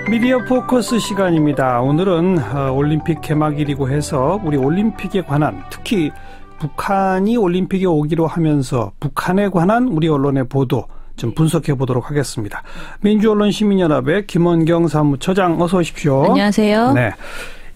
미디어 포커스 시간입니다. 오늘은 올림픽 개막일이고 해서 우리 올림픽에 관한, 특히 북한이 올림픽에 오기로 하면서 북한에 관한 우리 언론의 보도 좀 분석해 보도록 하겠습니다. 민주언론시민연합의 김원경 사무처장, 어서 오십시오. 안녕하세요. 네.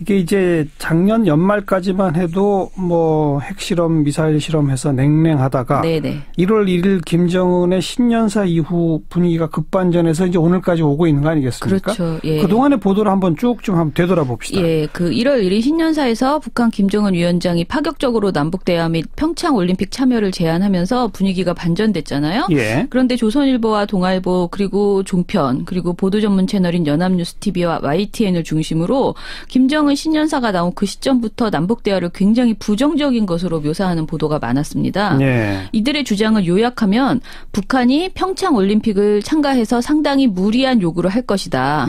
이게 이제 작년 연말까지만 해도 뭐 핵실험, 미사일 실험해서 냉랭하다가 네네. 1월 1일 김정은의 신년사 이후 분위기가 급반전해서 이제 오늘까지 오고 있는 거 아니겠습니까? 그렇죠. 예. 그동안의 보도를 한번 쭉 좀 한번 되돌아봅시다. 예, 그 1월 1일 신년사에서 북한 김정은 위원장이 파격적으로 남북대화 및 평창 올림픽 참여를 제안하면서 분위기가 반전됐잖아요. 예. 그런데 조선일보와 동아일보 그리고 종편 그리고 보도 전문 채널인 연합뉴스TV와 YTN을 중심으로 김정은 신년사가 나온 그 시점부터 남북대화를 굉장히 부정적인 것으로 묘사하는 보도가 많았습니다. 예. 이들의 주장을 요약하면 북한이 평창 올림픽을 참가해서 상당히 무리한 요구를 할 것이다.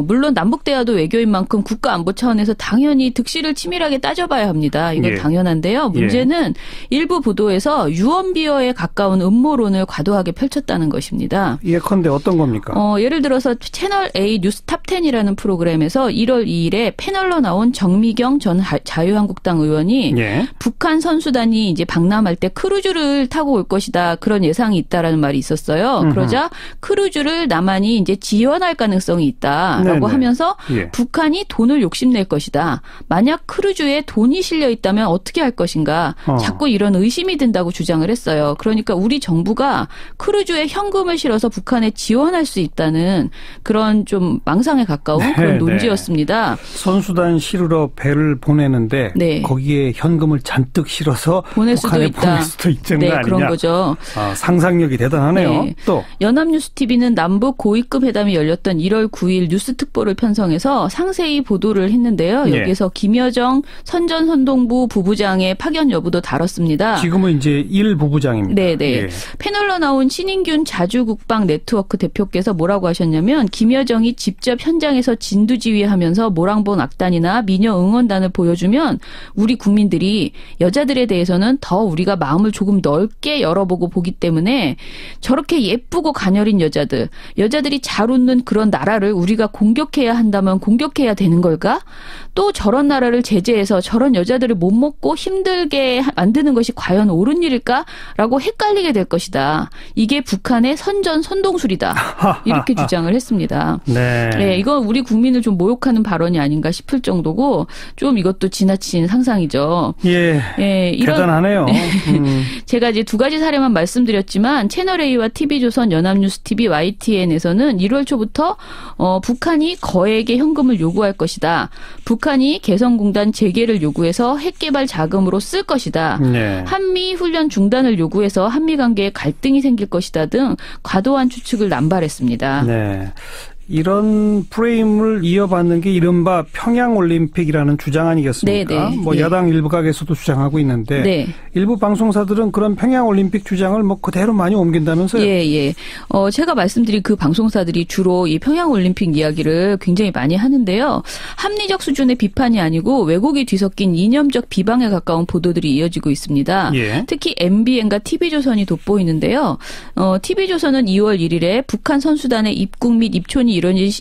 물론 남북대화도 외교인 만큼 국가 안보 차원에서 당연히 득실을 치밀하게 따져봐야 합니다. 이건 예. 당연한데요. 문제는 일부 보도에서 유언비어에 가까운 음모론을 과도하게 펼쳤다는 것입니다. 예컨대 어떤 겁니까? 예를 들어서 채널 A 뉴스 탑10이라는 프로그램에서 1월 2일에 패널로 나온 정미경 전 자유한국당 의원이 예. 북한 선수단이 이제 방남할 때 크루즈를 타고 올 것이다. 그런 예상이 있다라는 말이 있었어요. 그러자 크루즈를 남한이 이제 지원할 가능성이 있다라고 네네. 하면서 예. 북한이 돈을 욕심낼 것이다. 만약 크루즈에 돈이 실려 있다면 어떻게 할 것인가. 자꾸 이런 의심이 든다고 주장을 했어요. 그러니까 우리 정부가 크루즈에 현금을 실어서 북한에 지원할 수 있다는 그런 좀 망상에 가까운 그런 논지였습니다. 선수단 실으러 배를 보내는데 네. 거기에 현금을 잔뜩 실어서 보낼 수도 북한에 있다. 보낼 수도 있는 거 아니냐. 그런 거죠. 상상력이 대단하네요. 네. 또 연합뉴스TV는 남북 고위급 회담이 열렸던 1월 9일 뉴스 특보를 편성해서 상세히 보도를 했는데요. 예. 여기서 김여정 선전선동부 부부장의 파견 여부도 다뤘습니다. 지금은 이제 1 부부장입니다. 네네. 예. 패널로 나온 신인균 자주국방 네트워크 대표께서 뭐라고 하셨냐면 김여정이 직접 현장에서 진두지휘하면서 모랑본 악단이나 미녀 응원단을 보여주면 우리 국민들이 여자들에 대해서는 더 우리가 마음을 조금 넓게 열어보고 보기 때문에 저렇게 예쁘고 가녀린 여자들이 잘 웃는 그런 나라를 우리가 공격해야 한다면 공격해야 되는 걸까? 또 저런 나라를 제재해서 저런 여자들을 못 먹고 힘들게 만드는 것이 과연 옳은 일일까? 라고 헷갈리게 될 것이다. 이게 북한의 선동술이다. 이렇게 주장을 했습니다. 네. 네, 이건 우리 국민을 좀 모욕하는 발언이 아닌가 싶을 정도고 좀 이것도 지나친 상상이죠. 예. 예, 대단하네요. 제가 이제 두 가지 사례만 말씀드렸지만 채널A와 TV조선, 연합뉴스TV, YTN에서는 1월 초부터 북한이 거액의 현금을 요구할 것이다. 북한이 개성공단 재개를 요구해서 핵개발 자금으로 쓸 것이다. 네. 한미 훈련 중단을 요구해서 한미 관계에 갈등이 생길 것이다 등 과도한 추측을 남발했습니다. 네. 이런 프레임을 이어받는 게 이른바 평양올림픽이라는 주장 아니겠습니까? 네네. 뭐 예. 야당 일부각에서도 주장하고 있는데 네. 일부 방송사들은 그런 평양올림픽 주장을 뭐 그대로 많이 옮긴다면서요? 예. 제가 말씀드린 그 방송사들이 주로 이 평양올림픽 이야기를 굉장히 많이 하는데요. 합리적 수준의 비판이 아니고 왜곡이 뒤섞인 이념적 비방에 가까운 보도들이 이어지고 있습니다. 예. 특히 MBN과 TV조선이 돋보이는데요. TV조선은 2월 1일에 북한 선수단의 입국 및 입촌이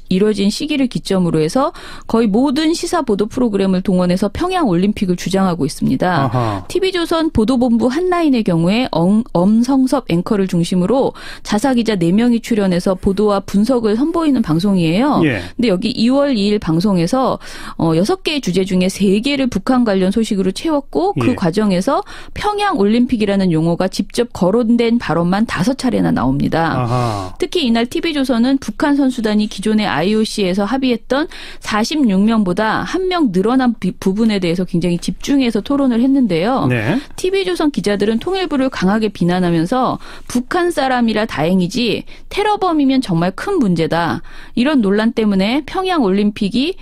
이뤄진 시기를 기점으로 해서 거의 모든 시사 보도 프로그램을 동원해서 평양 올림픽을 주장하고 있습니다. 아하. TV조선 보도본부 한라인의 경우에 엄성섭 앵커를 중심으로 자사기자 4명이 출연해서 보도와 분석을 선보이는 방송이에요. 예. 근데 여기 2월 2일 방송에서 6개의 주제 중에 3개를 북한 관련 소식으로 채웠고 그 예. 과정에서 평양 올림픽이라는 용어가 직접 거론된 발언만 5차례나 나옵니다. 아하. 특히 이날 TV조선은 북한 선수단이 기존의 IOC에서 합의했던 46명보다 1명 늘어난 부분에 대해서 굉장히 집중해서 토론을 했는데요. 네. TV조선 기자들은 통일부를 강하게 비난하면서 북한 사람이라 다행이지 테러범이면 정말 큰 문제다. 이런 논란 때문에 평양 올림픽이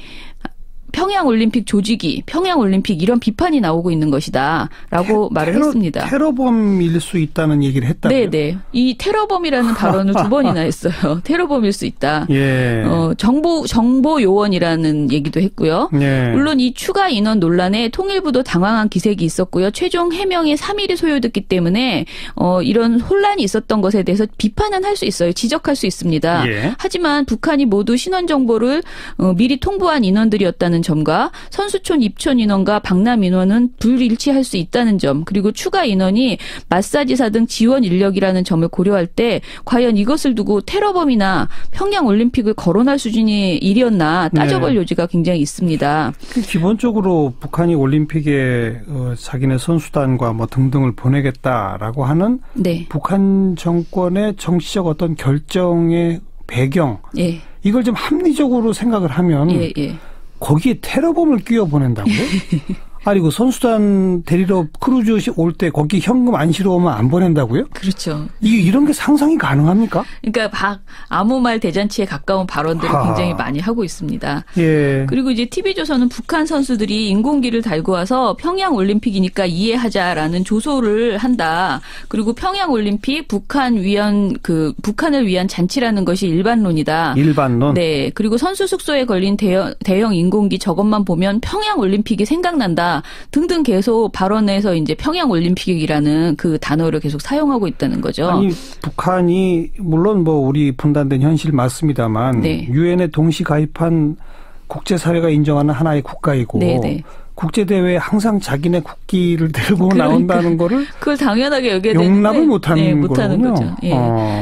평양올림픽 조직이 평양올림픽 이런 비판이 나오고 있는 것이다라고 말을 했습니다. 테러범일 수 있다는 얘기를 했다고요? 네네. 이 테러범이라는 발언을 2번이나 했어요. 테러범일 수 있다. 예. 정보 요원이라는 얘기도 했고요. 예. 물론 이 추가 인원 논란에 통일부도 당황한 기색이 있었고요. 최종 해명에 3일이 소요됐기 때문에 이런 혼란이 있었던 것에 대해서 비판은 할 수 있어요. 지적할 수 있습니다. 예. 하지만 북한이 모두 신원 정보를 미리 통보한 인원들이었다는 점과 선수촌 입촌 인원과 방남 인원은 불일치할 수 있다는 점, 그리고 추가 인원이 마사지사 등 지원 인력이라는 점을 고려할 때 과연 이것을 두고 테러범이나 평양올림픽을 거론할 수준의 일이었나 따져볼 여지가 굉장히 있습니다. 기본적으로 북한이 올림픽에 자기네 선수단과 뭐 등등을 보내겠다라고 하는 네. 북한 정권의 정치적 어떤 결정의 배경, 예. 이걸 좀 합리적으로 생각을 하면 예. 거기에 테러범을 끼워 보낸다고요? 아니, 그 선수단 데리러 크루즈 올 때 거기 현금 안 실어오면 안 보낸다고요? 그렇죠. 이런 게 상상이 가능합니까? 그러니까 아무 말 대잔치에 가까운 발언들을 굉장히 많이 하고 있습니다. 예. 그리고 이제 TV조선은 북한 선수들이 인공기를 달고 와서 평양올림픽이니까 이해하자라는 조소를 한다. 그리고 평양올림픽 북한을 위한 잔치라는 것이 일반론이다. 일반론? 네. 그리고 선수 숙소에 걸린 대형 인공기 저것만 보면 평양올림픽이 생각난다. 등등 계속 발언에서 이제 평양올림픽이라는 그 단어를 계속 사용하고 있다는 거죠. 아니, 북한이 물론 뭐 우리 분단된 현실 맞습니다만 네. 유엔에 동시 가입한 국제사회가 인정하는 하나의 국가이고 네네. 국제대회에 항상 자기네 국기를 들고 나온다는 거를 그걸 당연하게 여겨야 되는데 용납을 못하는 거죠. 예.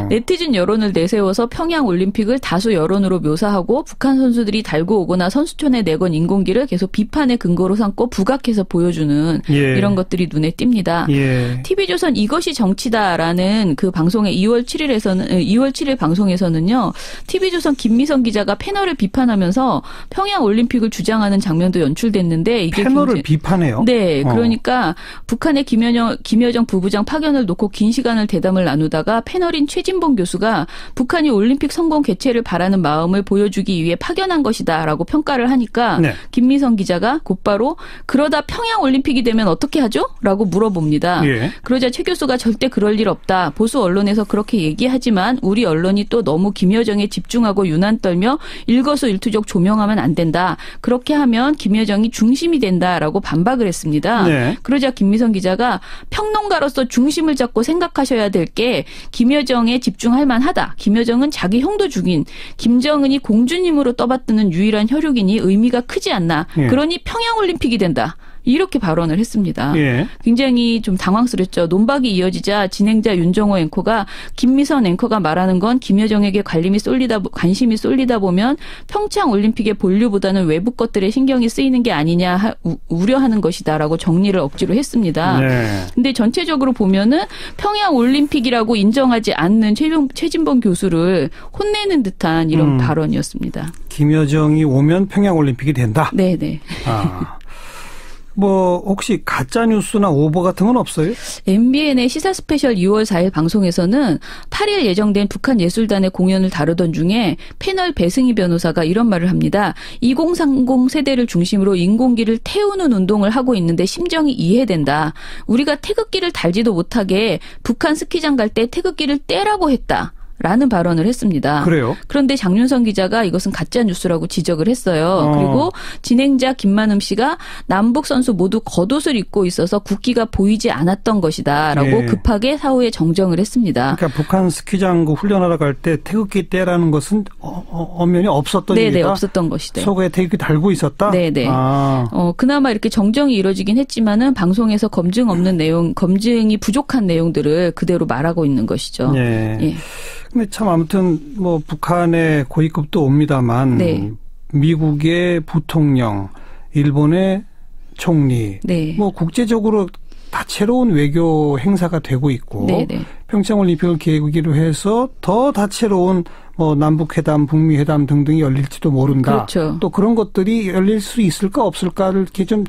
네티즌 여론을 내세워서 평양올림픽을 다수 여론으로 묘사하고 북한 선수들이 달고 오거나 선수촌에 내건 인공기를 계속 비판의 근거로 삼고 부각해서 보여주는 예. 이런 것들이 눈에 띕니다. 예. TV조선 이것이 정치다라는 그 방송의 2월 7일 방송에서는요. TV조선 김미성 기자가 패널을 비판하면서 평양올림픽을 주장하는 장면도 연출됐는데 이게 패널을 비판해요? 네. 그러니까 북한의 김여정 부부장 파견을 놓고 긴 시간을 대담을 나누다가 패널인 최진봉 교수가 북한이 올림픽 성공 개최를 바라는 마음을 보여주기 위해 파견한 것이다라고 평가를 하니까 네. 김미성 기자가 곧바로 그러다 평양올림픽이 되면 어떻게 하죠? 라고 물어봅니다. 예. 그러자 최 교수가 절대 그럴 일 없다. 보수 언론에서 그렇게 얘기하지만 우리 언론이 또 너무 김여정에 집중하고 유난 떨며 일거수일투족 조명하면 안 된다. 그렇게 하면 김여정이 중심이 된다라고 반박을 했습니다. 네. 그러자 김미성 기자가 평론가로서 중심을 잡고 생각하셔야 될 게 김여정에 집중할 만하다. 김여정은 자기 형도 죽인 김정은이 공주님으로 떠받드는 유일한 혈육이니 의미가 크지 않나. 예. 그러니 평양올림픽이 된다. 이렇게 발언을 했습니다. 예. 굉장히 좀 당황스럽죠. 논박이 이어지자 진행자 윤정호 앵커가 김미선 앵커가 말하는 건 김여정에게 관심이 쏠리다 보면 평창올림픽의 본류보다는 외부 것들에 신경이 쓰이는 게 아니냐 우려하는 것이다라고 정리를 억지로 했습니다. 네. 근데 전체적으로 보면은 평양올림픽이라고 인정하지 않는 최진봉 교수를 혼내는 듯한 이런 발언이었습니다. 김여정이 오면 평양올림픽이 된다? 네네. 뭐 혹시 가짜 뉴스나 오버 같은 건 없어요? MBN의 시사 스페셜 2월 4일 방송에서는 8일 예정된 북한 예술단의 공연을 다루던 중에 패널 배승희 변호사가 이런 말을 합니다. 2030 세대를 중심으로 인공기를 태우는 운동을 하고 있는데 심정이 이해된다. 우리가 태극기를 달지도 못하게 북한 스키장 갈 때 태극기를 떼라고 했다. 라는 발언을 했습니다. 그래요? 그런데 장윤선 기자가 이것은 가짜 뉴스라고 지적을 했어요. 그리고 진행자 김만음 씨가 남북 선수 모두 겉옷을 입고 있어서 국기가 보이지 않았던 것이다라고 예. 급하게 사후에 정정을 했습니다. 그러니까 북한 스키장 태극기하러 갈 때 태극기 떼라는 것은 엄연히 없었던 네네, 얘기다? 없었던 것이다. 속에 태극기 달고 있었다? 네네. 그나마 이렇게 정정이 이루어지긴 했지만은 방송에서 검증이 부족한 내용들을 그대로 말하고 있는 것이죠. 예. 예. 근데 참 아무튼 뭐 북한의 고위급도 옵니다만 네. 미국의 부통령, 일본의 총리, 네. 뭐 국제적으로 다채로운 외교 행사가 되고 있고 네네. 평창올림픽을 계기로 해서 더 다채로운 뭐 남북회담, 북미회담 등등이 열릴지도 모른다. 그렇죠. 또 그런 것들이 열릴 수 있을까 없을까를 이렇게 좀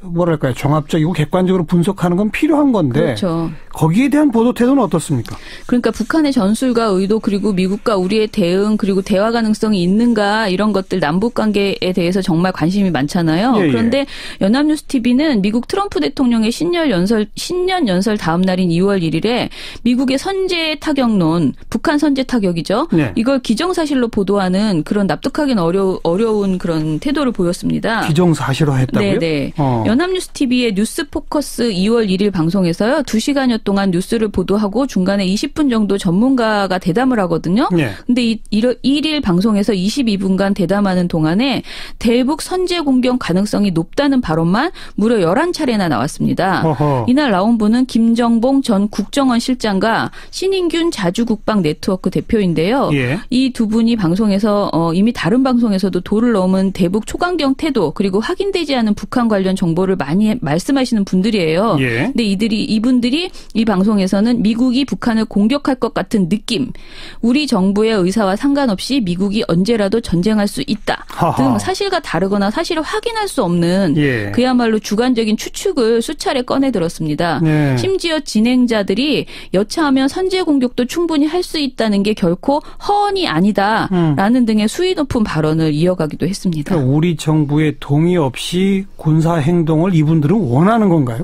뭐랄까요, 종합적이고 객관적으로 분석하는 건 필요한 건데 그렇죠. 거기에 대한 보도 태도는 어떻습니까? 그러니까 북한의 전술과 의도 그리고 미국과 우리의 대응 그리고 대화 가능성이 있는가 이런 것들 남북 관계에 대해서 정말 관심이 많잖아요. 예, 그런데 연합뉴스 TV는 미국 트럼프 대통령의 신년 연설 다음 날인 2월 1일에 미국의 선제 타격론, 북한 선제 타격이죠. 네. 이걸 기정사실로 보도하는 그런 납득하기는 어려운 그런 태도를 보였습니다. 기정사실화했다고요? 네. 연합뉴스 TV의 뉴스 포커스 2월 1일 방송에서요. 2시간여 동안 뉴스를 보도하고 중간에 20분 정도 전문가가 대담을 하거든요. 네. 근데 1일 방송에서 22분간 대담하는 동안에 대북 선제 공격 가능성이 높다는 발언만 무려 11차례나 나왔습니다. 어허. 이날 나온 분은 김정봉 전 국정원 실장과 신인균 자주국방 네트워크 대표인데요. 예. 이 두 분이 방송에서 이미 다른 방송에서도 도를 넘은 대북 초강경 태도 그리고 확인되지 않은 북한 관련 정보를 많이 말씀하시는 분들이에요. 예. 근데 이분들이 이 방송에서는 미국이 북한을 공격할 것 같은 느낌, 우리 정부의 의사와 상관없이 미국이 언제라도 전쟁할 수 있다 하하. 등 사실과 다르거나 사실을 확인할 수 없는 예. 그야말로 주관적인 추측을 수차례 꺼내들었습니다. 네. 심지어 진행자들이 여차하면 선제 공격도 충분히 할 수 있다는 게 결코 허언이 아니다라는 등의 수위 높은 발언을 이어가기도 했습니다. 그러니까 우리 정부의 동의 없이 군사 행동을 이분들은 원하는 건가요?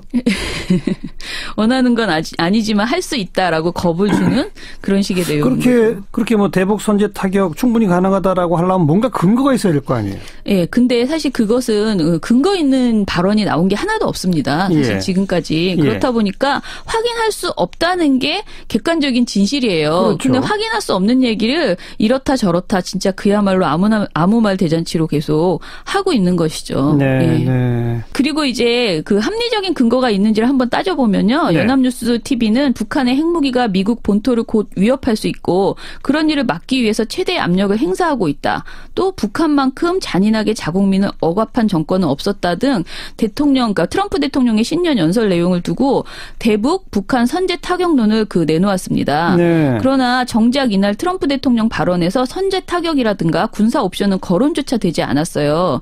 원하는 건 아니지만 할 수 있다라고 겁을 주는 그런 식의 내용입니다. 그렇게 뭐 대북 선제 타격 충분히 가능하다라고 하려면 뭔가 근거가 있어야 될 거 아니에요? 예, 근데 사실 그것은 근거 있는 발언이 나온 게 하나도 없습니다. 사실 예. 지금까지. 예. 그렇다 보니까 확인할 수 없다는 게 객관적인 진실이에요. 그렇죠. 근데 확인할 수 없는 얘기를 이렇다 저렇다 진짜 그야말로 아무 말 대잔치로 계속 하고 있는 것이죠. 네, 예. 네. 그리고 이제 그 합리적인 근거가 있는지를 한번 따져보면요. 네. 연합뉴스 TV는 북한의 핵무기가 미국 본토를 곧 위협할 수 있고 그런 일을 막기 위해서 최대의 압력을 행사하고 있다. 또 북한만큼 잔인하게 자국민을 억압한 정권은 없었다 등 그러니까 트럼프 대통령의 신년 연설 내용을 두고 대북 북한 선제 타격론을 내놓았습니다. 네. 그러나 정작 이날 트럼프 대통령 발언에서 선제 타격이라든가 군사 옵션은 거론조차 되지 않았어요.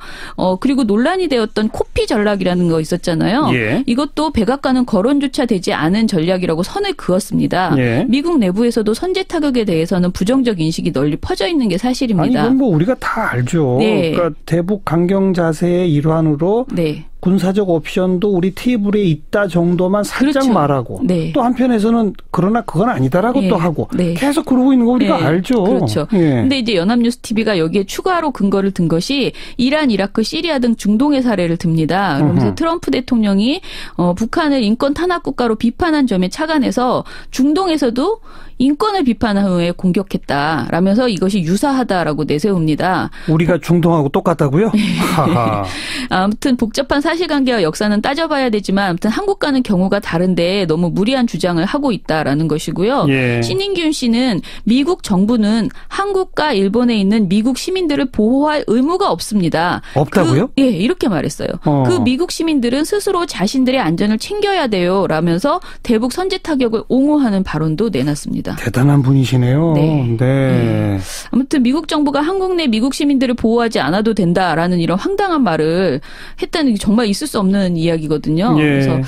그리고 논란이 되었던 코피 전략이라는 거 있었잖아요. 예. 이것도 백악관은 거론조차 되지 않은 전략이라고 선을 그었습니다. 예. 미국 내부에서도 선제 타격에 대해서는 부정적 인식이 널리 퍼져 있는 게 사실입니다. 아니 이건 뭐 우리가 다 알죠. 네. 그러니까 대북 강경 자세의 일환으로 네. 군사적 옵션도 우리 테이블에 있다 정도만 살짝 그렇죠. 말하고 네. 또 한편에서는 그러나 그건 아니다라고 네. 또 하고 네. 계속 그러고 있는 거 우리가 네. 알죠. 그렇죠. 예. 근데 이제 연합뉴스 TV가 여기에 추가로 근거를 든 것이 이란, 이라크, 시리아 등 중동의 사례를 듭니다. 그러면서 트럼프 대통령이 북한을 인권 탄압 국가로 비판한 점에 착안해서 중동에서도 인권을 비판한 후에 공격했다라면서 이것이 유사하다라고 내세웁니다. 우리가 중동하고 똑같다고요? 하하. 아무튼 복잡한 사실관계와 역사는 따져봐야 되지만 아무튼 한국과는 경우가 다른데 너무 무리한 주장을 하고 있다라는 것이고요. 예. 신인균 씨는 미국 정부는 한국과 일본에 있는 미국 시민들을 보호할 의무가 없습니다. 없다고요? 예, 이렇게 말했어요. 그 미국 시민들은 스스로 자신들의 안전을 챙겨야 돼요. 라면서 대북 선제 타격을 옹호하는 발언도 내놨습니다. 대단한 분이시네요. 네. 네. 아무튼 미국 정부가 한국 내 미국 시민들을 보호하지 않아도 된다라는 이런 황당한 말을 했다는 게 정말 있을 수 없는 이야기거든요. 예. 그래서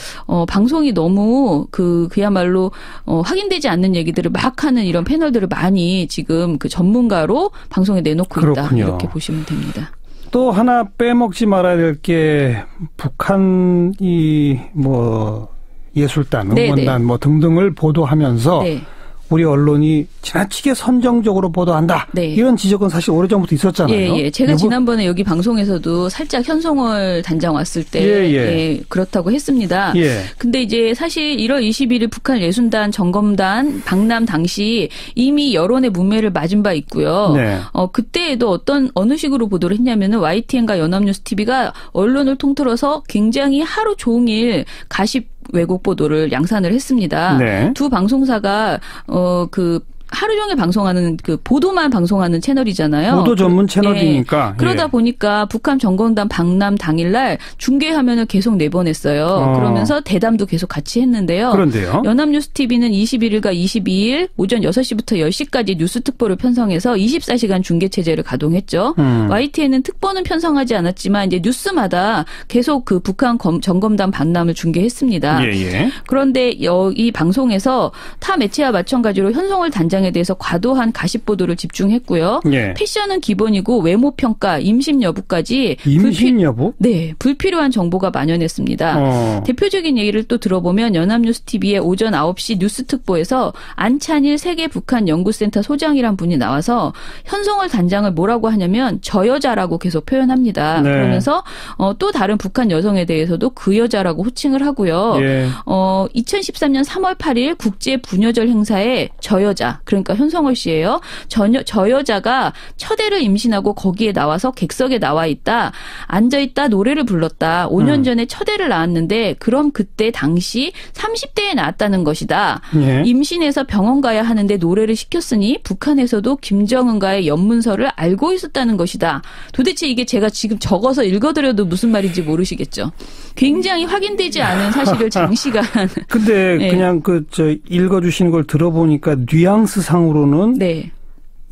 방송이 너무 그야말로 확인되지 않는 얘기들을 막 하는 이런 패널들을 많이 지금 전문가로 방송에 내놓고 있다. 그렇군요. 이렇게 보시면 됩니다. 또 하나 빼먹지 말아야 될 게 북한이 뭐 예술단, 응원단 뭐 등등을 보도하면서 네. 우리 언론이 지나치게 선정적으로 보도한다. 네. 이런 지적은 사실 오래전부터 있었잖아요. 예. 제가 지난번에 여기 방송에서도 살짝 현송월 단장 왔을 때 예, 그렇다고 했습니다. 예. 근데 이제 사실 1월 21일 북한 예순단 점검단 방남 당시 이미 여론의 문매를 맞은 바 있고요. 네. 그때에도 어느 식으로 보도를 했냐면은 YTN과 연합뉴스 TV가 언론을 통틀어서 굉장히 하루 종일 가십 왜곡 보도를 양산을 했습니다. 네. 두 방송사가 하루 종일 방송하는 그 보도만 방송하는 채널이잖아요. 보도 전문 채널이니까. 예. 그러다 보니까 북한 정공단 방남 당일날 중계 화면을 계속 내보냈어요. 그러면서 대담도 계속 같이 했는데요. 그런데요. 연합뉴스TV는 21일과 22일 오전 6시부터 10시까지 뉴스 특보를 편성해서 24시간 중계 체제를 가동했죠. YTN은 특보는 편성하지 않았지만 이제 뉴스마다 계속 그 북한 정검단 방남을 중계했습니다. 예. 그런데 이 방송에서 타 매체와 마찬가지로 현송월 단장에 대해서 과도한 가십 보도를 집중했고요. 예. 패션은 기본이고 외모 평가, 임신 여부까지 여부? 네, 불필요한 정보가 만연했습니다. 대표적인 얘기를 또 들어보면 연합뉴스TV의 오전 9시 뉴스 특보에서 안찬일 세계 북한 연구센터 소장이란 분이 나와서 현송월 단장을 뭐라고 하냐면 저 여자라고 계속 표현합니다. 네. 그러면서 또 다른 북한 여성에 대해서도 그 여자라고 호칭을 하고요. 예. 2013년 3월 8일 국제 부녀절 행사에 저 여자, 그러니까 현송월 씨예요. 저 여자가 첫 애를 임신하고 거기에 나와서 객석에 나와 있다. 앉아있다 노래를 불렀다. 5년 전에 첫 애를 낳았는데 그럼 그때 당시 30대에 낳았다는 것이다. 예. 임신해서 병원 가야 하는데 노래를 시켰으니 북한에서도 김정은과의 연문서를 알고 있었다는 것이다. 도대체 이게 제가 지금 적어서 읽어드려도 무슨 말인지 모르시겠죠. 굉장히 확인되지 않은 사실을 장시간. 근데 네. 그냥 읽어주시는 걸 들어보니까 뉘앙스 상으로는 네.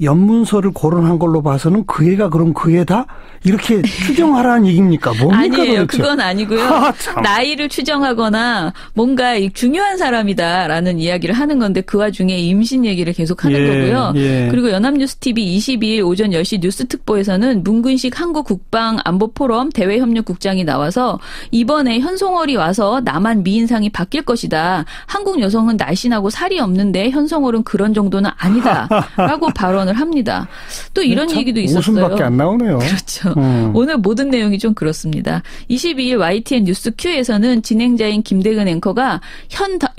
연문서를 거론한 걸로 봐서는 그 애가 그럼 그 애다? 이렇게 추정하라는 얘기입니까? 뭡니까 아니에요. 도대체? 그건 아니고요. 나이를 추정하거나 뭔가 중요한 사람이다라는 이야기를 하는 건데 그 와중에 임신 얘기를 계속하는 거고요. 예. 그리고 연합뉴스TV 22일 오전 10시 뉴스 특보에서는 문근식 한국국방안보포럼 대외협력국장이 나와서 이번에 현송월이 와서 남한 미인상이 바뀔 것이다. 한국 여성은 날씬하고 살이 없는데 현송월은 그런 정도는 아니다라고 발언을 합니다. 또 이런 얘기도 있었어요. 웃음밖에 안 나오네요. 그렇죠. 오늘 모든 내용이 좀 그렇습니다. 22일 YTN 뉴스 Q에서는 진행자인 김대근 앵커가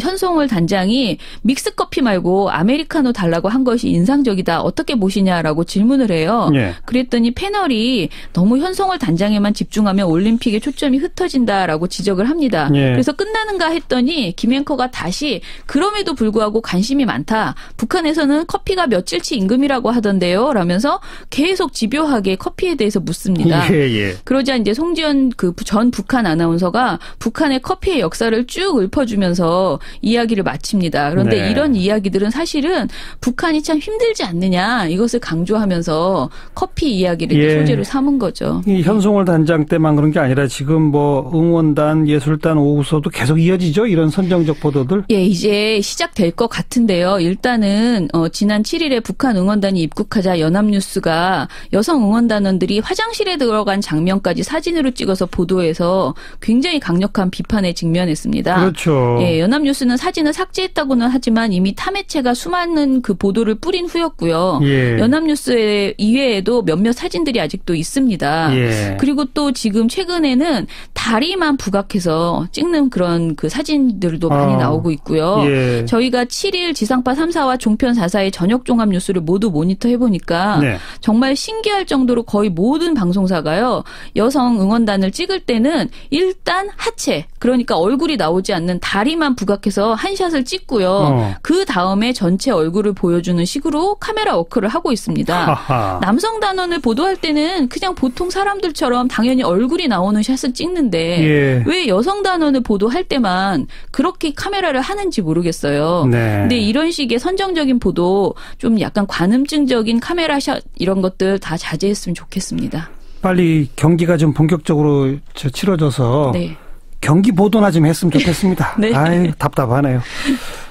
현송월 단장이 믹스커피 말고 아메리카노 달라고 한 것이 인상적이다. 어떻게 보시냐라고 질문을 해요. 예. 그랬더니 패널이 너무 현송월 단장에만 집중하면 올림픽에 초점이 흩어진다라고 지적을 합니다. 예. 그래서 끝나는가 했더니 김 앵커가 다시 그럼에도 불구하고 관심이 많다. 북한에서는 커피가 며칠치 임금이라고 하던데요. 라면서 계속 집요하게 커피에 대해서 묻습니다. 예. 그러자 이제 송지연 전 북한 아나운서가 북한의 커피의 역사를 쭉 읊어주면서 이야기를 마칩니다. 그런데 네. 이런 이야기들은 사실은 북한이 참 힘들지 않느냐 이것을 강조하면서 커피 이야기를 예. 소재로 삼은 거죠. 이 현송월 단장 때만 그런 게 아니라 지금 응원단, 예술단, 오구서도 계속 이어지죠? 이런 선정적 보도들? 예, 이제 시작될 것 같은데요. 일단은 지난 7일에 북한 응원단이 입국하자 연합뉴스가 여성 응원단원들이 화장실에 들어간 장면까지 사진으로 찍어서 보도해서 굉장히 강력한 비판에 직면했습니다. 그렇죠. 예, 연합뉴스는 사진을 삭제했다고는 하지만 이미 타매체가 수많은 그 보도를 뿌린 후였고요. 예. 연합뉴스 이외에도 몇몇 사진들이 아직도 있습니다. 예. 그리고 또 지금 최근에는 다리만 부각해서 찍는 그런 그 사진들도 많이 나오고 있고요. 예. 저희가 7일 지상파 3사와 종편 4사의 저녁 종합 뉴스를 모두 모니터해보니까 네. 정말 신기할 정도로 거의 모든 방송사가요. 여성 응원단을 찍을 때는 일단 하체, 그러니까 얼굴이 나오지 않는 다리만 부각해서 한 샷을 찍고요. 그 다음에 전체 얼굴을 보여주는 식으로 카메라 워크를 하고 있습니다. 하하. 남성 단원을 보도할 때는 그냥 보통 사람들처럼 당연히 얼굴이 나오는 샷을 찍는데 예. 왜 여성 단원을 보도할 때만 그렇게 카메라를 하는지 모르겠어요. 네. 근데 이런 식의 선정적인 보도 좀 약간 관음증적인 카메라 샷 이런 것들 다 자제했으면 좋겠습니다. 빨리 경기가 좀 본격적으로 치러져서 네. 경기 보도나 좀 했으면 좋겠습니다. 네. 아유, 답답하네요.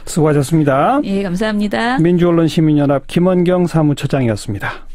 수고하셨습니다. 예, 감사합니다. 민주언론시민연합 김원경 사무처장이었습니다.